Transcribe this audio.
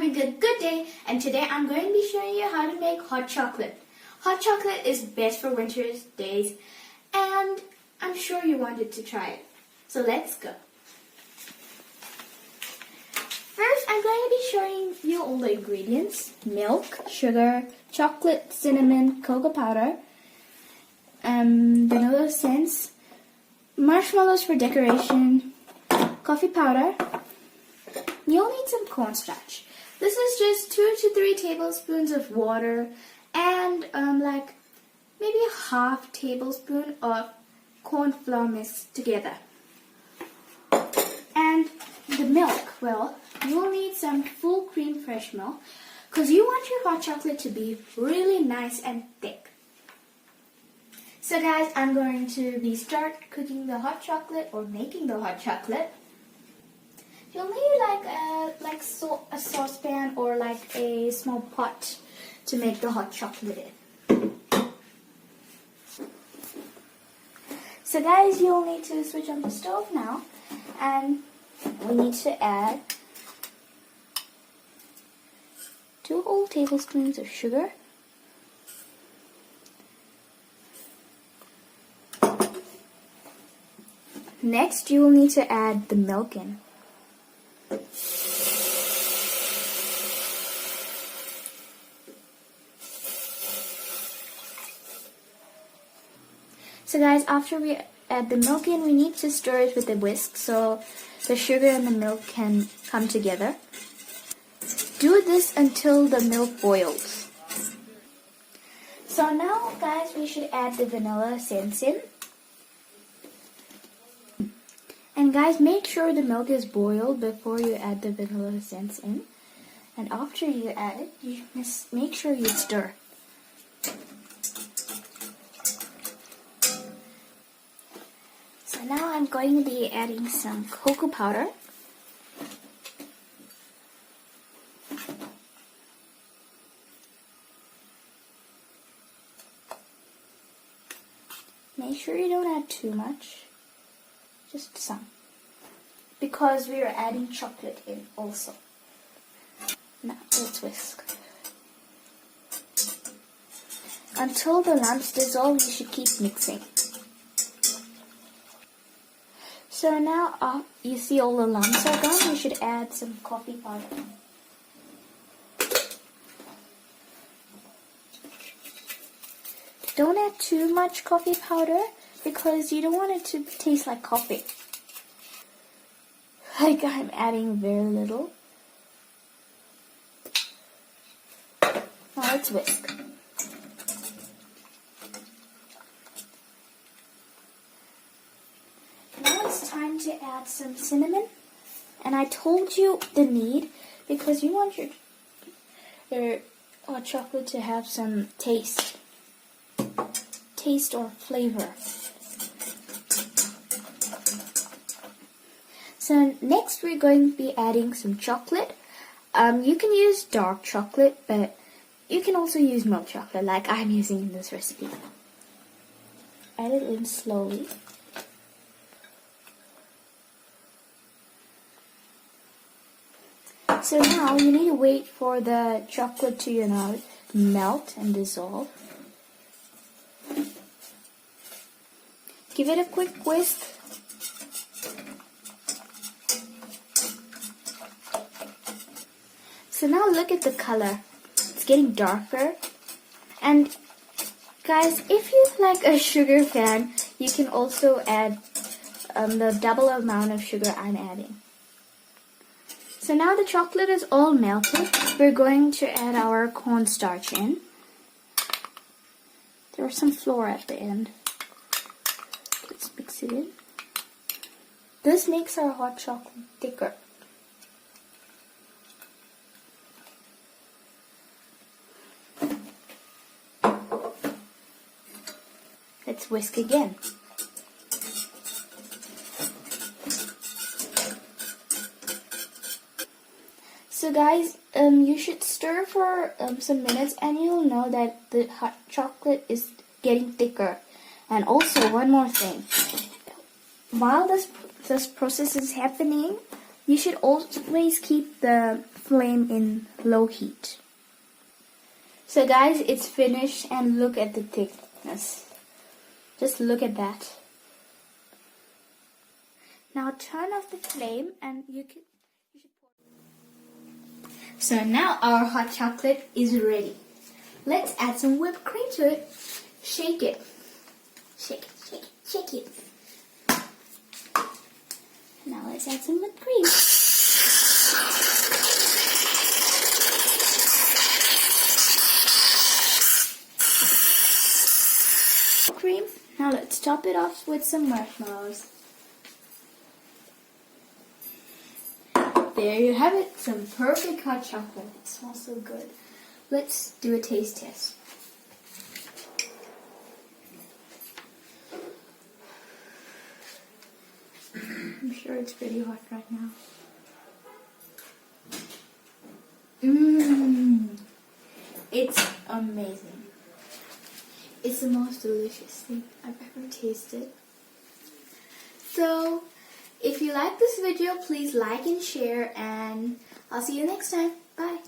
having a good day, and today I'm going to be showing you how to make hot chocolate. Hot chocolate is best for winter days, and I'm sure you wanted to try it. So let's go. First, I'm going to be showing you all the ingredients: milk, sugar, chocolate, cinnamon, cocoa powder, vanilla essence, marshmallows for decoration, coffee powder. You'll need some cornstarch. This is just 2 to 3 tablespoons of water and like maybe a half tablespoon of corn flour mixed together. And the milk, well, you'll need some full cream fresh milk because you want your hot chocolate to be really nice and thick. So guys, I'm going to start cooking the hot chocolate or making the hot chocolate. You'll need a saucepan or like a small pot to make the hot chocolate in. So guys, you'll need to switch on the stove now, and we need to add 2 whole tablespoons of sugar, next you will need to add the milk in. So guys, after we add the milk in, we need to stir it with a whisk so the sugar and the milk can come together. Do this until the milk boils. So now guys, we should add the vanilla essence in. And guys, make sure the milk is boiled before you add the vanilla essence in. And after you add it, you must make sure you stir. So now I'm going to be adding some cocoa powder. Make sure you don't add too much, just some, because we are adding chocolate in also. Now let's whisk. Until the lumps dissolve, you should keep mixing. So now you see all the lumps are gone, you should add some coffee powder. Don't add too much coffee powder because you don't want it to taste like coffee. Like I'm adding very little. Now let's whisk. Now it's time to add some cinnamon. And I told you the need because you want your hot chocolate to have some taste or flavor. So next we're going to be adding some chocolate. You can use dark chocolate, but you can also use milk chocolate like I'm using in this recipe. Add it in slowly. So now you need to wait for the chocolate to melt and dissolve. Give it a quick whisk. So now look at the color. It's getting darker. And guys, if you're like a sugar fan, you can also add the double amount of sugar I'm adding. So now the chocolate is all melted. We're going to add our cornstarch in. There's some flour at the end. Let's mix it in. This makes our hot chocolate thicker. Let's whisk again. So guys, you should stir for some minutes and you'll know that the hot chocolate is getting thicker. And also one more thing. While this process is happening, You should always keep the flame in low heat. So guys, it's finished and look at the thickness. Just look at that. Now turn off the flame and you should pour. So now our hot chocolate is ready. Let's add some whipped cream to it. Shake it. Shake it, shake it, shake it. Now let's add some whipped cream. Cream. Now let's top it off with some marshmallows. There you have it, some perfect hot chocolate. It smells so good. Let's do a taste test. I'm sure it's pretty hot right now. It's amazing. It's the most delicious thing I've ever tasted. So, if you like this video, please like and share, and I'll see you next time. Bye.